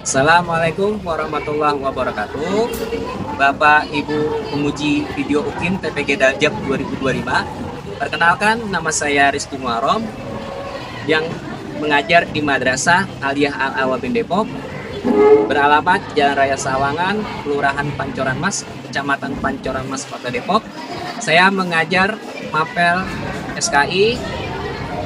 Assalamualaikum warahmatullahi wabarakatuh. Bapak Ibu penguji video UKIN TPG Daljab 2025. Perkenalkan, nama saya Rizky Muarom yang mengajar di Madrasah Aliyah Al-Awabin Depok, beralamat Jalan Raya Sawangan, Kelurahan Pancoran Mas, Kecamatan Pancoran Mas, Kota Depok. Saya mengajar Mapel SKI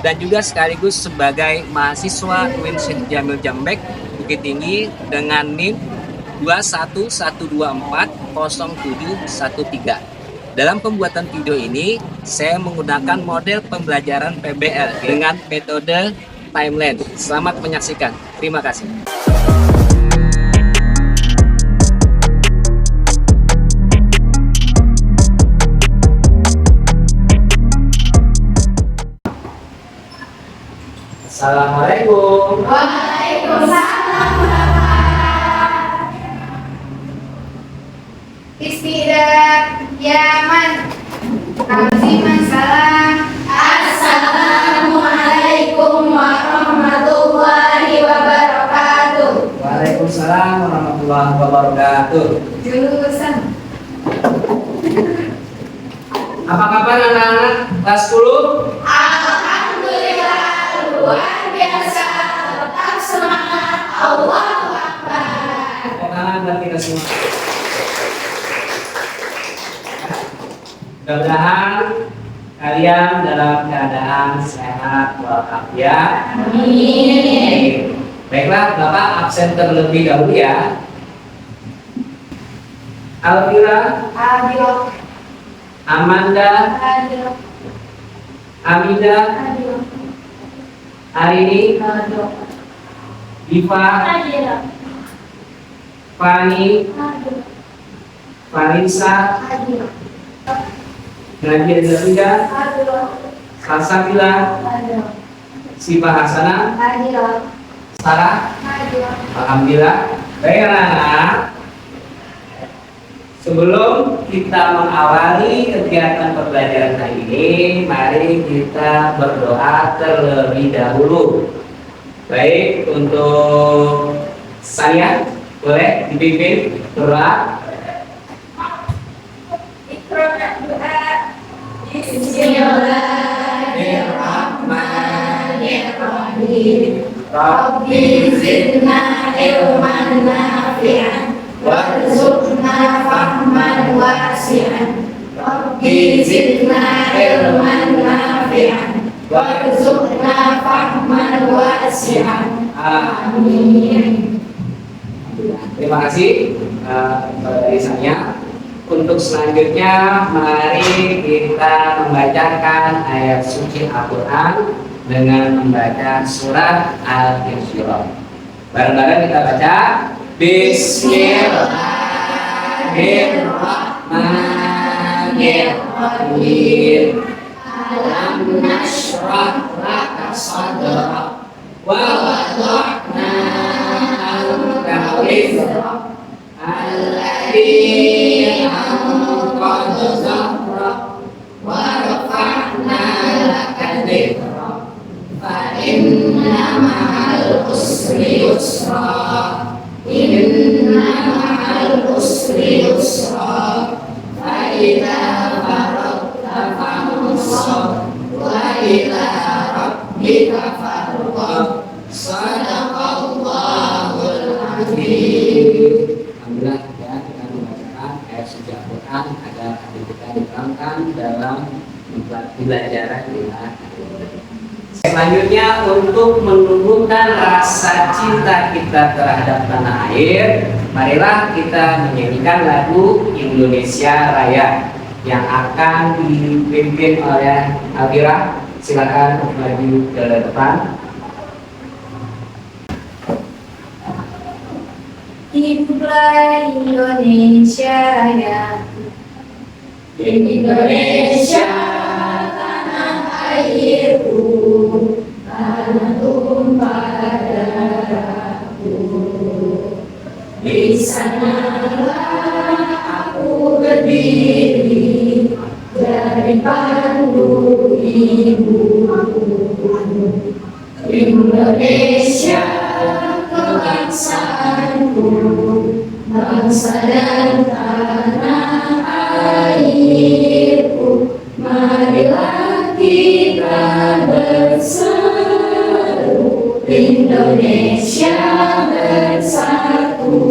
dan juga sekaligus sebagai mahasiswa UIN Syekh Jamil Jambek Bukit Tinggi dengan NIM 211240713. Dalam pembuatan video ini, saya menggunakan model pembelajaran PBL dengan metode timeline. Selamat menyaksikan. Terima kasih. Assalamualaikum. Waalaikumsalam Bapak. Bismillah, Yaman. Aziman salam. Assalamualaikum warahmatullahi wabarakatuh. Waalaikumsalam warahmatullahi wabarakatuh. Jurusan. Apa kabar anak-anak kelas 10? Alhamdulillah, luar biasa. Tetap semangat. Allahu Akbar. Tangan dan kita semua. Mudah-mudahan kalian dalam keadaan sehat walafiat. Amin. Baiklah, Bapak absen terlebih dahulu ya. Alvira, Adil. Amanda, Adil. Amida, Adil. Arini, Adil. Diva, Adil. Fani, Adil. Vanessa, Adil. Nadia Zafida, Adil. Salsabila, Adil. Siva Hasanah, Adil. Sarah. Adil. Alhamdulillah. Baik anak-anak, sebelum kita mengawali kegiatan pembelajaran hari ini, mari kita berdoa terlebih dahulu. Baik, untuk saya boleh dipimpin berdoa. Bismillahirrahmanirrahim. Rabbi zidna ilman nafi'an warzuqna fahman wasi'an. Rabbi zidna ilman nafi'an warzuqna fahman wasi'an. Amin. Terima kasih dari saya. Untuk selanjutnya, mari kita membacakan ayat suci Al-Quran dengan membaca surat Al-Insyirah. Bareng-bareng kita baca. Bismillahirrahmanirrahim. Alam nashrah laka sadrak wa wada'na anka wizrak alladhi anqadha dhahrak wa rafa'na laka dhikrak fa inna ma'al usri yusra inna ma'al usri yusra fa idza faragta fansab wa ila rabbika farghab. Sadaqallahul azim. Alhamdulillah ya, kita membacakan ayat suci Al-Quran agar kita diterangkan dalam pembelajaran kita. Selanjutnya, untuk menumbuhkan rasa cinta kita terhadap tanah air, marilah kita menyanyikan lagu Indonesia Raya yang akan dipimpin oleh Alvira. Silakan maju ke depan. Hiduplah Indonesia Raya. Indonesia tanah airku, tanah tumpah darahku. Di sanalah aku berdiri dari pandu ibuku. Indonesia kebangsaan bangsa dan tanah airku, marilah kita berseru, Indonesia bersatu.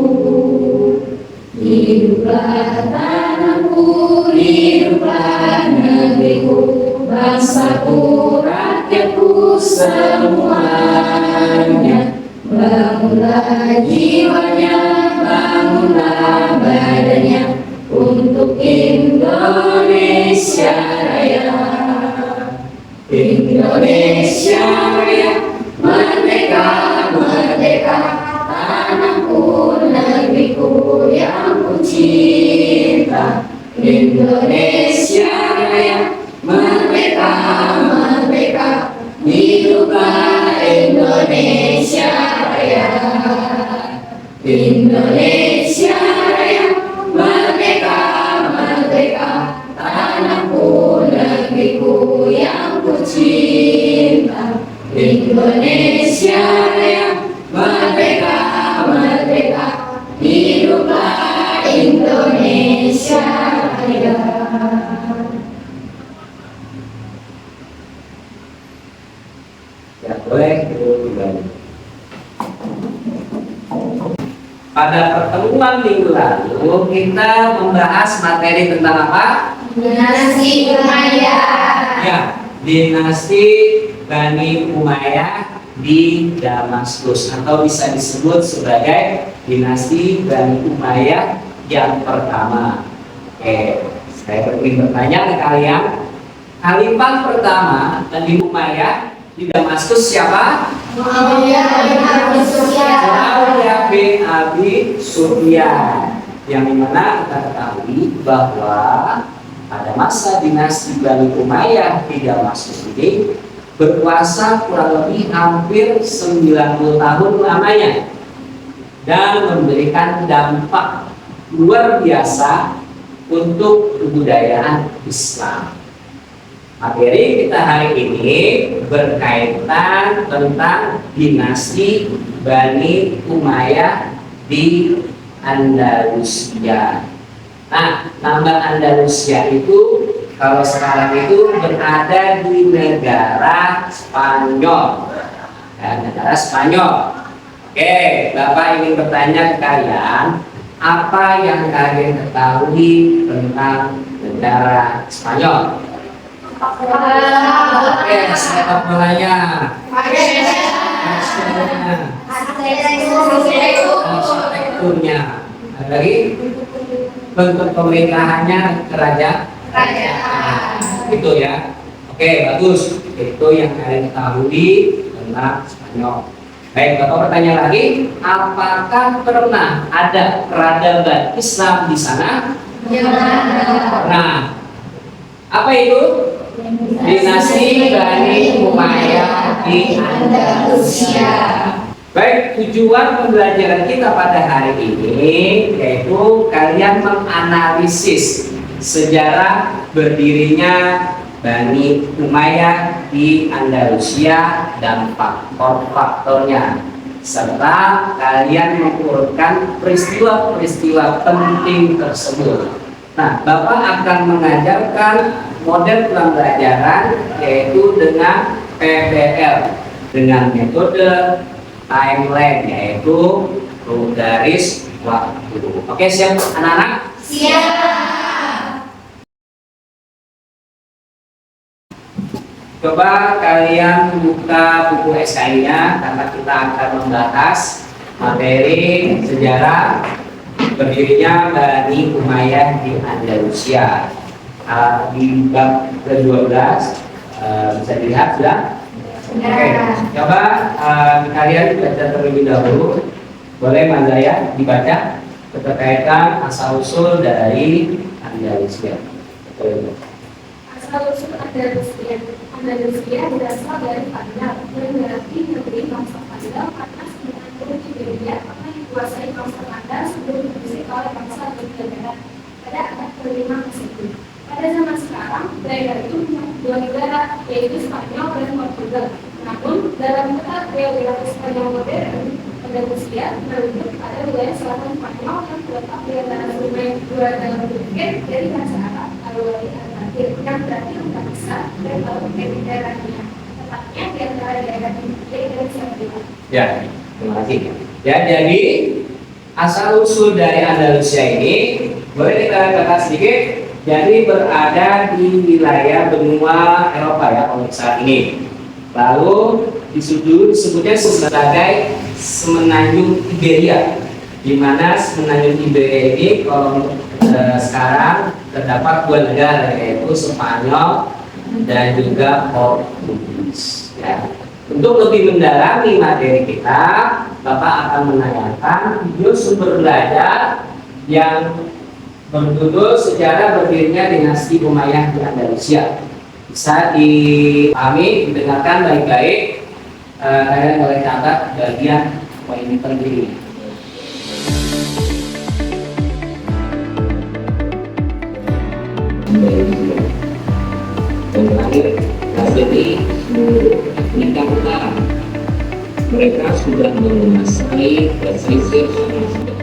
Hiduplah tanahku, hiduplah negeriku, bangsaku, rakyatku semuanya. Bangunlah jiwanya, bangunlah badannya, untuk Indonesia Raya. Indonesia Raya, merdeka, merdeka, tanahku, negeriku yang ku cinta. Indonesia Raya, merdeka, merdeka, hiduplah Indonesia Raya. Indonesia Raya, merdeka, merdeka, tanahku, negeriku yang ku cinta. Indonesia Raya, merdeka, merdeka, hiduplah Indonesia Raya. Ya, boleh kembali. Pada pertemuan minggu lalu kita membahas materi tentang apa? Dinasti Umayyah. Ya, dinasti Bani Umayyah di Damaskus, atau bisa disebut sebagai dinasti Bani Umayyah yang pertama. Oke, saya ingin bertanya ke kalian, khalifah pertama Bani Umayyah di Damaskus siapa? Muawiyah bin Abi Sufyan. Muawiyah bin Abi Sufyan, yang dimana kita ketahui bahwa pada masa dinasti Bani Umayyah di Damaskus ini berkuasa kurang lebih hampir 90 tahun lamanya dan memberikan dampak luar biasa untuk kebudayaan Islam. Materi kita hari ini berkaitan tentang dinasti Bani Umayyah di Andalusia. Nah, nama Andalusia itu kalau sekarang itu berada di negara Spanyol. Ya, negara Spanyol. Oke, Bapak ingin bertanya ke kalian, apa yang kalian ketahui tentang negara Spanyol? Oke, sepak bolanya, arsitekturnya, ada lagi bentuk pemerintahannya kerajaan. Itu ya. Oke, bagus. Itu yang kalian ketahui tentang Spanyol. Baik, Bapak bertanya lagi, apakah pernah ada peradaban Islam di sana? Nah, apa itu? Dinasti Bani Umayyah di Andalusia. Baik, tujuan pembelajaran kita pada hari ini yaitu kalian menganalisis sejarah berdirinya Bani Umayyah di Andalusia dan faktor-faktornya, serta kalian mengurutkan peristiwa-peristiwa penting tersebut. Nah, Bapak akan mengajarkan model pembelajaran yaitu dengan PBL, dengan metode timeline, yaitu garis waktu. Oke, siap anak-anak? Siap. Coba kalian buka buku SKI-nya karena kita akan membahas materi sejarah berdirinya Bani Umayyah di Andalusia. Di bab ke-12 bisa dilihat sudah? Oke, coba kalian baca terlebih dahulu. Boleh Mas Zaya dibaca keterkaitan asal-usul dari Andalusia. Asal-usul Andalusia berasal dari Pandal, yang berarti negeri bangsa Pandal karena 90 Iberia pernah dikuasai bangsa Pandal sebelum diusir oleh bangsa Belanda pada abad ke-5 Masehi. Pada zaman sekarang, daerah itu punya dua negara, yaitu Spanyol dan Portugal. Namun, dalam peta geografis Spanyol modern, Andalusia merujuk pada wilayah selatan Spanyol yang terletak di antara sungai dua dalam Bukit dari bahasa Arab Al-Wali Al-Fakir yang berarti lembah besar dan Al-Bukit di daerahnya, tepatnya di antara daerah Bukit dan Sevilla. Ya, terima kasih. Ya, jadi asal usul dari Andalusia ini boleh kita kata sedikit. Jadi berada di wilayah benua Eropa ya untuk saat ini. Lalu disebutnya sebagai Semenanjung Iberia, di mana Semenanjung Iberia ini kalau sekarang terdapat dua negara yaitu Spanyol dan juga Portugis. Ya. Untuk lebih mendalami materi kita, Bapak akan menayangkan video sumber belajar yang berjudul Sejarah Berdirinya Dinasti Umayyah di Andalusia. Bisa dipahami, didengarkan baik-baik. Kalian boleh catat bagian poin penting. Dan terakhir, dari Afrika Utara, mereka sudah menguasai pesisir Samudra.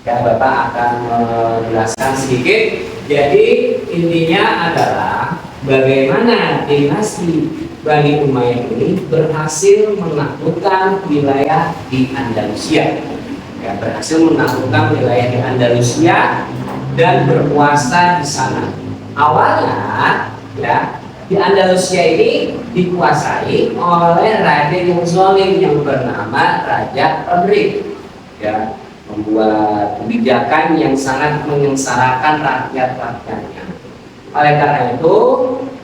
Ya, Bapak akan menjelaskan sedikit. Jadi intinya adalah bagaimana dinasti Bani Umayyah ini berhasil menaklukkan wilayah di Andalusia. Ya, berhasil menaklukkan wilayah di Andalusia dan berkuasa di sana. Awalnya, ya, di Andalusia ini dikuasai oleh raja yang zalim yang bernama Raja Rodrik. Ya, membuat kebijakan yang sangat menyengsarakan rakyat-rakyatnya. Oleh karena itu,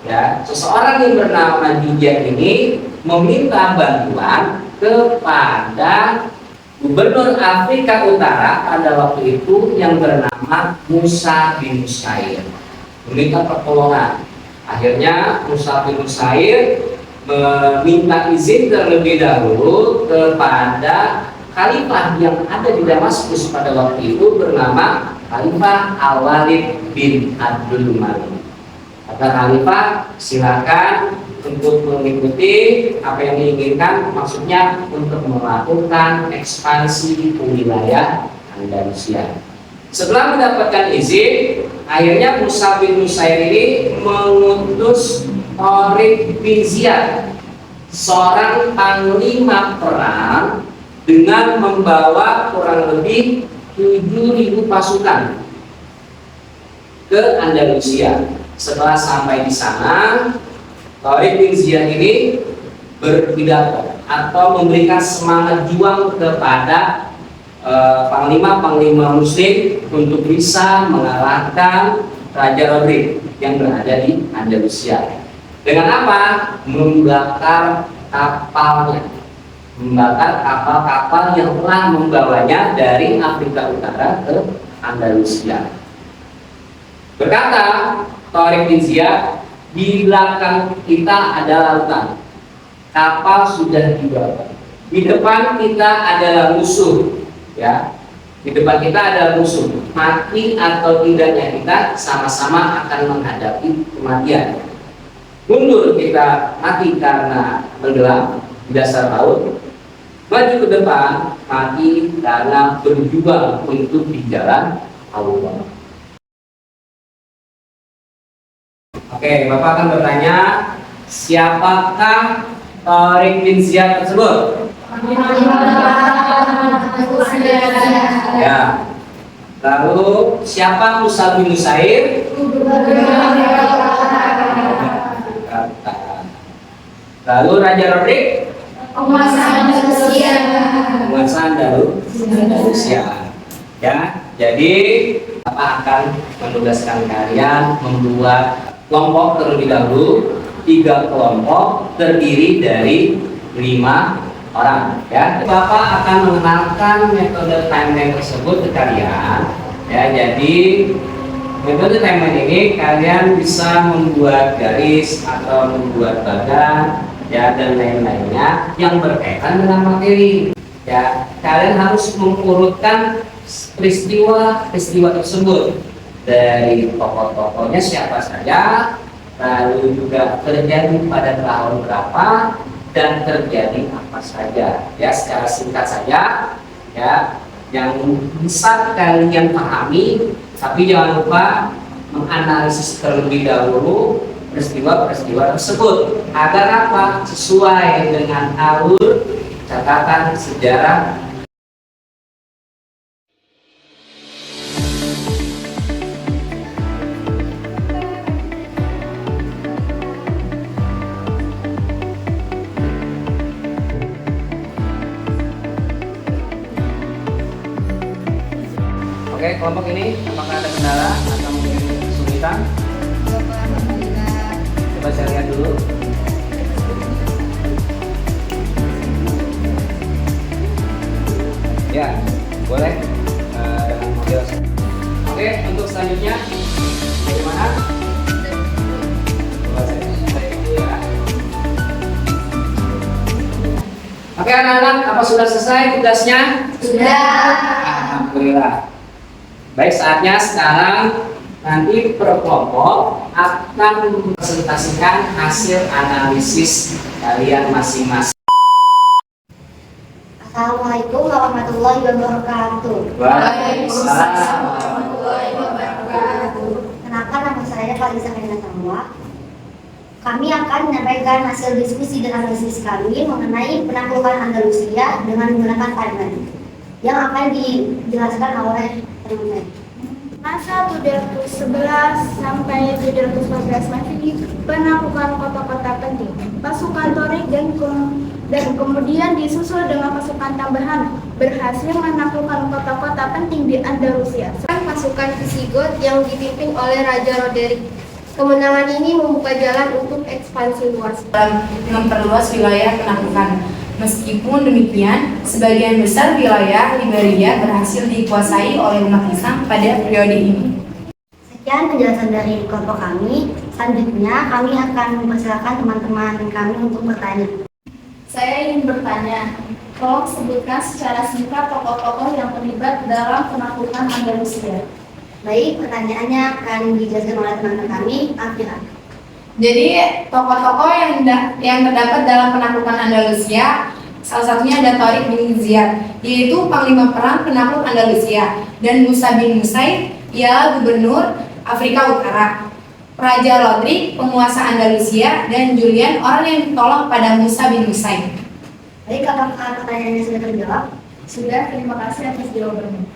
ya, seseorang yang bernama Dijak ini meminta bantuan kepada Gubernur Afrika Utara pada waktu itu yang bernama Musa bin Nusair, meminta pertolongan. Akhirnya Musa bin Nusair meminta izin terlebih dahulu kepada Khalifah yang ada di Damaskus pada waktu itu bernama Khalifah Al-Walid bin Abdul Malik. Kata Khalifah, silakan untuk mengikuti apa yang diinginkan, maksudnya untuk melakukan ekspansi ke wilayah Andalusia. Setelah mendapatkan izin, akhirnya Musa bin Nusair ini mengutus Tariq bin Ziyad, seorang panglima perang, dengan membawa kurang lebih 7.000 pasukan ke Andalusia. Setelah sampai di sana, Tariq bin Ziyad ini berpidato atau memberikan semangat juang kepada panglima-panglima Muslim untuk bisa mengalahkan Raja Rodrik yang berada di Andalusia. Dengan apa? Membakar kapalnya. Membakar kapal-kapal yang telah membawanya dari Afrika Utara ke Andalusia. Berkata Tariq bin Ziyad, di belakang kita ada lautan, kapal sudah dibawa. Di depan kita adalah musuh, ya. Di depan kita adalah musuh. Mati atau tidaknya kita sama-sama akan menghadapi kematian. Mundur kita mati karena tenggelam di dasar laut. Maju ke depan, mati karena berjuang untuk di jalan Allah. Oke, Bapak akan bertanya, siapakah Tariq bin Ziyad tersebut? Ya. Lalu siapa Musa bin Nusair? Lalu Raja Rodrik? Penguasaan Andalusia. Penguasaan Andalusia. Ya, jadi Bapak akan menugaskan kalian membuat kelompok terlebih dahulu, 3 kelompok terdiri dari orang ya. Bapak akan mengenalkan metode timeline tersebut ke kalian ya. Jadi metode timeline ini kalian bisa membuat garis atau membuat bagan ya dan lain-lainnya yang berkaitan dengan materi ya. Kalian harus mengurutkan peristiwa tersebut dari tokoh-tokohnya siapa saja, lalu juga terjadi pada tahun berapa dan terjadi apa saja ya. Secara singkat saja ya, yang bisa kalian pahami, tapi jangan lupa menganalisis terlebih dahulu peristiwa-peristiwa tersebut agar apa, sesuai dengan alur catatan sejarah. Oke, kelompok ini apakah ada kendala atau mungkin kesulitan? Coba saya lihat dulu. Ya, boleh dengan model. Oke, untuk selanjutnya bagaimana? Coba saya dulu ya. Oke anak-anak, apa sudah selesai tugasnya? Sudah. Alhamdulillah. Baik, saatnya sekarang nanti per kelompok akan mempresentasikan hasil analisis kalian masing-masing. Assalamualaikum warahmatullahi wabarakatuh. Waalaikumsalam. warahmatullahi wabarakatuh. Kenalkan, nama saya Farisa Hena Samwa. Kami akan menyampaikan hasil diskusi dan analisis kami mengenai penaklukan Andalusia dengan menggunakan timeline yang akan dijelaskan oleh teman-teman. Masa 711 sampai 714 Masehi penaklukan kota-kota penting. Pasukan Torik dan kemudian disusul dengan pasukan tambahan berhasil menaklukkan kota-kota penting di Andalusia. Pasukan Visigoth yang dipimpin oleh Raja Roderick. Kemenangan ini membuka jalan untuk ekspansi luas. Memperluas wilayah penaklukan. Meskipun demikian, sebagian besar wilayah Liberia berhasil dikuasai oleh umat Islam pada periode ini. Sekian penjelasan dari kelompok kami. Selanjutnya kami akan mempersilakan teman-teman kami untuk bertanya. Saya ingin bertanya, tolong sebutkan secara singkat tokoh-tokoh yang terlibat dalam penaklukan Andalusia. Baik, pertanyaannya akan dijelaskan oleh teman-teman kami, Afira. Jadi tokoh-tokoh yang terdapat dalam penaklukan Andalusia, salah satunya ada Tariq bin Ziyad, yaitu panglima perang penakluk Andalusia, dan Musa bin Musaid, ialah gubernur Afrika Utara. Raja Rodrik, penguasa Andalusia, dan Julian, orang yang ditolong pada Musa bin Musaid. Baik, apakah pertanyaannya sudah terjawab? Sudah, terima kasih atas jawabannya.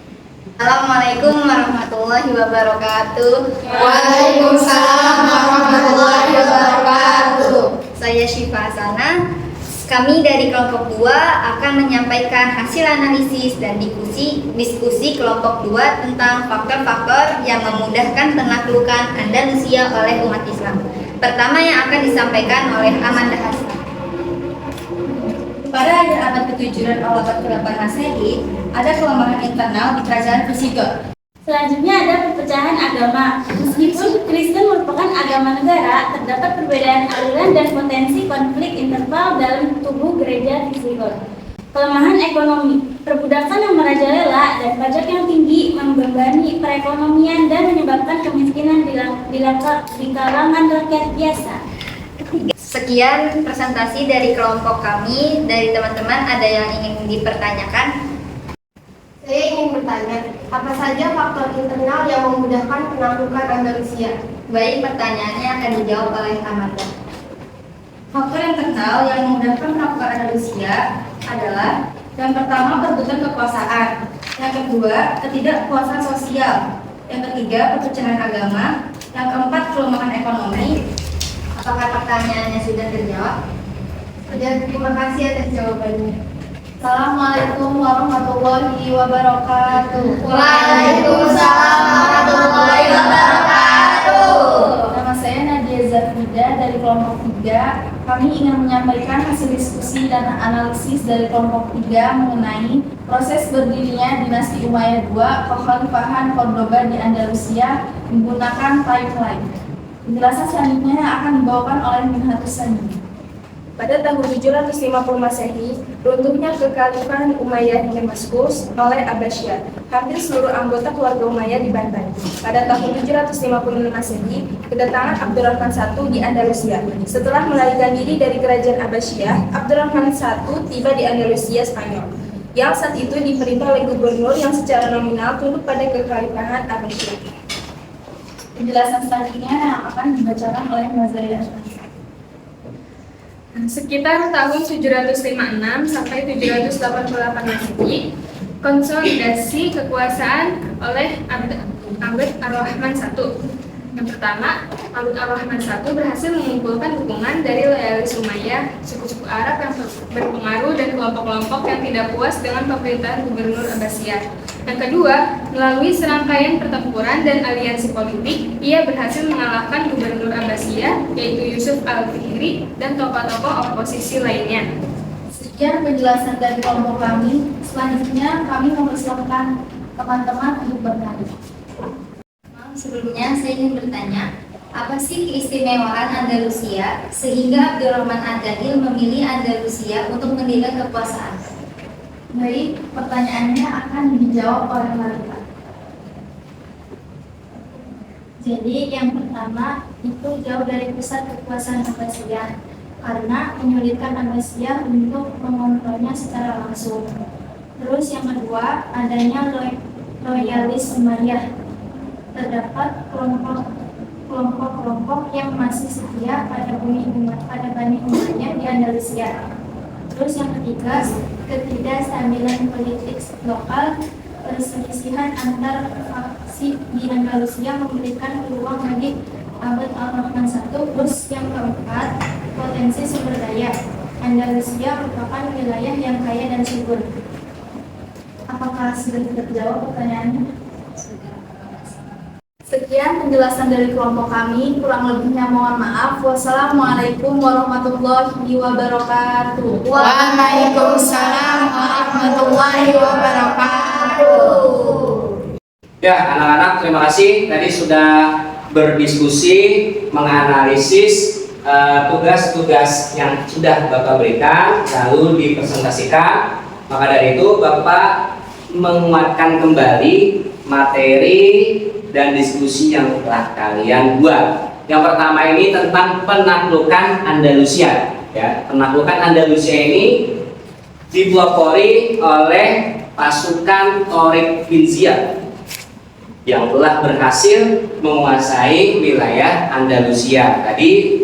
Assalamualaikum warahmatullahi wabarakatuh. Waalaikumsalam warahmatullahi wabarakatuh. Saya Syifa Hasanah. Kami dari kelompok 2 akan menyampaikan hasil analisis dan diskusi kelompok 2 tentang faktor-faktor yang memudahkan penaklukan Andalusia oleh umat Islam. Pertama yang akan disampaikan oleh Amanda Hasan. Pada akhir abad ke-7 dan awal abad ke-8 Masehi, ada kelemahan internal di kerajaan Visigoth. Selanjutnya ada perpecahan agama. Meskipun Kristen merupakan agama negara, terdapat perbedaan aliran dan potensi konflik internal dalam tubuh gereja Visigoth. Kelemahan ekonomi, perbudakan yang merajalela dan pajak yang tinggi membebani perekonomian dan menyebabkan kemiskinan di kalangan rakyat biasa. Sekian presentasi dari kelompok kami. Dari teman-teman ada yang ingin dipertanyakan? Saya ingin bertanya, apa saja faktor internal yang memudahkan penaklukan Andalusia? Baik, pertanyaannya akan dijawab oleh Amanda. Faktor internal yang memudahkan penaklukan Andalusia adalah yang pertama perebutan kekuasaan, yang kedua ketidakpuasan sosial, yang ketiga perpecahan agama, yang keempat kelemahan ekonomi. Apakah pertanyaannya sudah terjawab? Sudah, terima kasih atas jawabannya. Assalamualaikum warahmatullahi wabarakatuh. Waalaikumsalam warahmatullahi wabarakatuh. Nama saya Nadia Zafrida dari kelompok 3. Kami ingin menyampaikan hasil diskusi diskusi dan analisis dari kelompok 3 mengenai proses berdirinya dinasti Umayyah II, kekhalifahan Cordoba di Andalusia menggunakan timeline. Penjelasan selanjutnya akan dibawakan oleh Minhatus Sani. Pada tahun 750 Masehi, runtuhnya kekhalifahan Umayyah di Damaskus oleh Abbasiyah. Hampir seluruh anggota keluarga Umayyah dibantai. Pada tahun 756 Masehi, kedatangan Abdurrahman I di Andalusia. Setelah melarikan diri dari kerajaan Abbasiyah, Abdurrahman I tiba di Andalusia Spanyol, yang saat itu diperintah oleh gubernur yang secara nominal tunduk pada kekhalifahan Abbasiyah. Penjelasan selanjutnya yang akan dibacakan oleh Mazaya Ashraf. Sekitar tahun 756 sampai 788 Masehi, konsolidasi kekuasaan oleh Abd ar-Rahman I. Yang pertama, Abd ar-Rahman I berhasil mengumpulkan dukungan dari loyalis Umayyah, suku-suku Arab yang berpengaruh dan kelompok-kelompok yang tidak puas dengan pemerintahan Gubernur Abbasiyah. Yang kedua, melalui serangkaian pertempuran dan aliansi politik, ia berhasil mengalahkan Gubernur Abbasiyah, yaitu Yusuf al-Fihri, dan tokoh-tokoh oposisi lainnya. Sekian penjelasan dari kelompok kami. Selanjutnya kami mempersilakan teman-teman untuk bertanya. Sebelumnya saya ingin bertanya, apa sih keistimewaan Andalusia sehingga Abdurrahman Ad-Dakhil memilih Andalusia untuk mendirikan kekuasaan? Baik, pertanyaannya akan dijawab oleh Marita. Jadi yang pertama itu jauh dari pusat kekuasaan Abbasiyah karena menyulitkan Abbasiyah untuk mengontrolnya secara langsung. Terus yang kedua, adanya loyalis Umayyah. Terdapat kelompok-kelompok yang masih setia pada Bani Umayyah di Andalusia. Terus yang ketiga, ketidakstabilan politik lokal, perselisihan antar faksi di Andalusia memberikan peluang bagi Abd ar-Rahman I. Terus yang keempat, potensi sumber daya. Andalusia merupakan wilayah yang kaya dan subur. Apakah sudah terjawab pertanyaannya? Sekian penjelasan dari kelompok kami, kurang lebihnya mohon maaf. Wassalamualaikum warahmatullahi wabarakatuh. Waalaikumsalam warahmatullahi wabarakatuh. Ya, anak-anak, terima kasih. Tadi sudah berdiskusi, menganalisis tugas-tugas yang sudah Bapak berikan, lalu dipresentasikan. Maka dari itu, Bapak menguatkan kembali materi dan diskusi yang telah kalian buat. Yang pertama ini tentang penaklukan Andalusia. Ya, penaklukan Andalusia ini dipelopori oleh pasukan Tariq bin Ziyad yang telah berhasil menguasai wilayah Andalusia. Tadi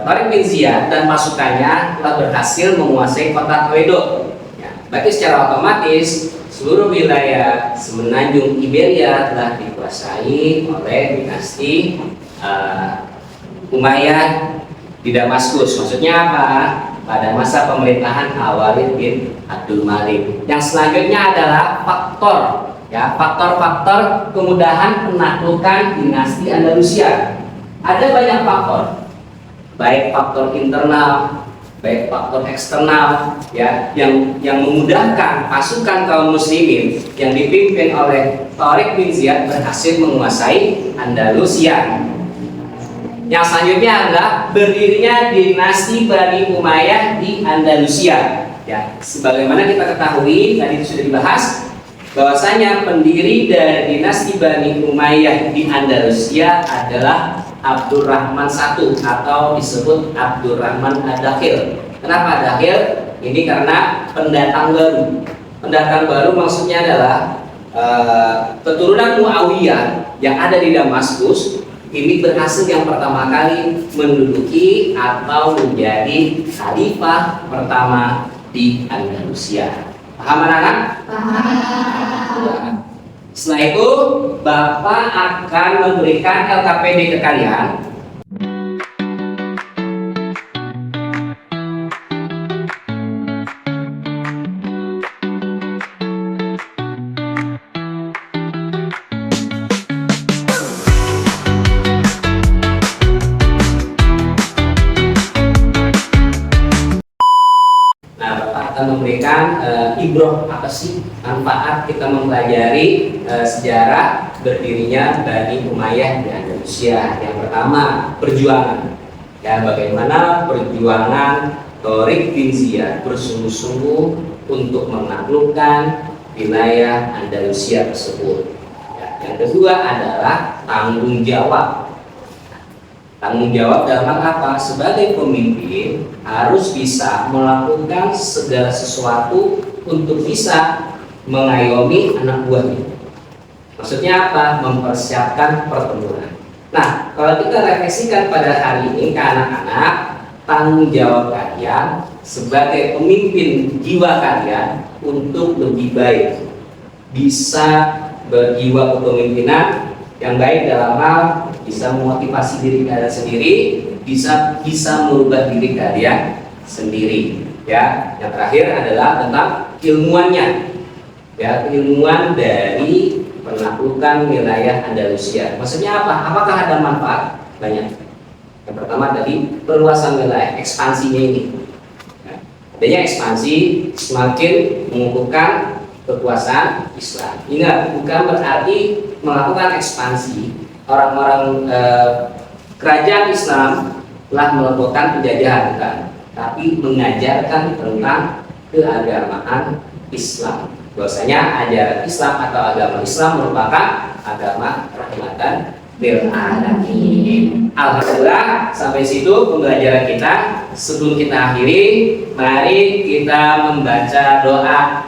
Tariq bin Ziyad dan pasukannya telah berhasil menguasai kota Toledo. Ya, berarti secara otomatis seluruh wilayah semenanjung Iberia telah dikuasai oleh dinasti Umayyah di Damaskus. Maksudnya apa? Pada masa pemerintahan Al-Walid bin Abdul Malik. Yang selanjutnya adalah faktor-faktor kemudahan penaklukan dinasti Andalusia. Ada banyak faktor, baik faktor internal, baik faktor eksternal, ya, yang memudahkan pasukan kaum muslimin yang dipimpin oleh Tariq bin Ziyad berhasil menguasai Andalusia. Yang selanjutnya adalah berdirinya dinasti Bani Umayyah di Andalusia. Ya, sebagaimana kita ketahui tadi sudah dibahas bahwasanya pendiri dari dinasti Bani Umayyah di Andalusia adalah Abdurrahman I atau disebut Abdurrahman Ad-Dakhil. Kenapa Ad-Dakhil? Ini karena pendatang baru. Pendatang baru maksudnya adalah keturunan Muawiyah yang ada di Damaskus ini berhasil yang pertama kali menduduki atau menjadi khalifah pertama di Andalusia. Paham anak-anak? Paham. Setelah itu, Bapak akan memberikan LKPD ke kalian. memberikan ibroh, apa sih manfaat kita mempelajari sejarah berdirinya Bani Umayyah di Andalusia. Yang pertama, perjuangan. Ya, bagaimana perjuangan Thauriq bin Ziyad bersungguh-sungguh untuk menaklukkan wilayah Andalusia tersebut. Ya, yang kedua adalah tanggung jawab. Tanggung jawab dalam apa? Sebagai pemimpin harus bisa melakukan segala sesuatu untuk bisa mengayomi anak buahnya. Maksudnya apa? Mempersiapkan pertempuran. Nah, kalau kita refleksikan pada hari ini ke anak-anak, tanggung jawab kalian sebagai pemimpin jiwa kalian untuk lebih baik, bisa berjiwa kepemimpinan yang baik dalam hal bisa memotivasi diri kalian sendiri, bisa merubah diri kalian sendiri. Ya, yang terakhir adalah tentang ilmuannya. Ya, ilmuwan dari penaklukan wilayah Andalusia. Maksudnya apa? Apakah ada manfaat? Banyak. Yang pertama tadi perluasan wilayah, ekspansinya ini. Ya, adanya ekspansi semakin mengukuhkan kekuasaan Islam. Ingat, bukan berarti melakukan ekspansi orang-orang kerajaan Islam telah melakukan penjajahan, bukan, tapi mengajarkan tentang keagamaan Islam. Bahwasanya ajaran Islam atau agama Islam merupakan agama rahmatan lil alamin. Alhamdulillah, sampai situ pembelajaran kita. Sebelum kita akhiri, mari kita membaca doa.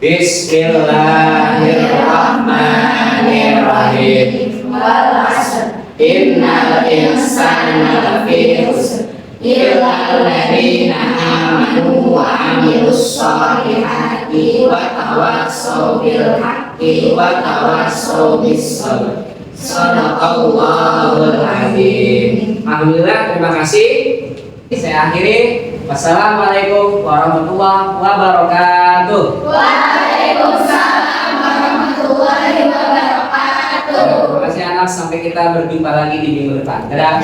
Bismillahirrahmanirrahim. Wal 'ashr. Innal insana lafi khusr illa alladziina aamanu wa 'amilus shalihati wa tawassaw bil haqqi wa tawassaw bis sabr. Shadaqallahul azim. Alhamdulillah, terima kasih. Saya akhiri. Wassalamualaikum warahmatullahi wabarakatuh. Waalaikumsalam warahmatullahi wabarakatuh. Terima kasih anak, sampai kita berjumpa lagi di minggu depan. Dadah.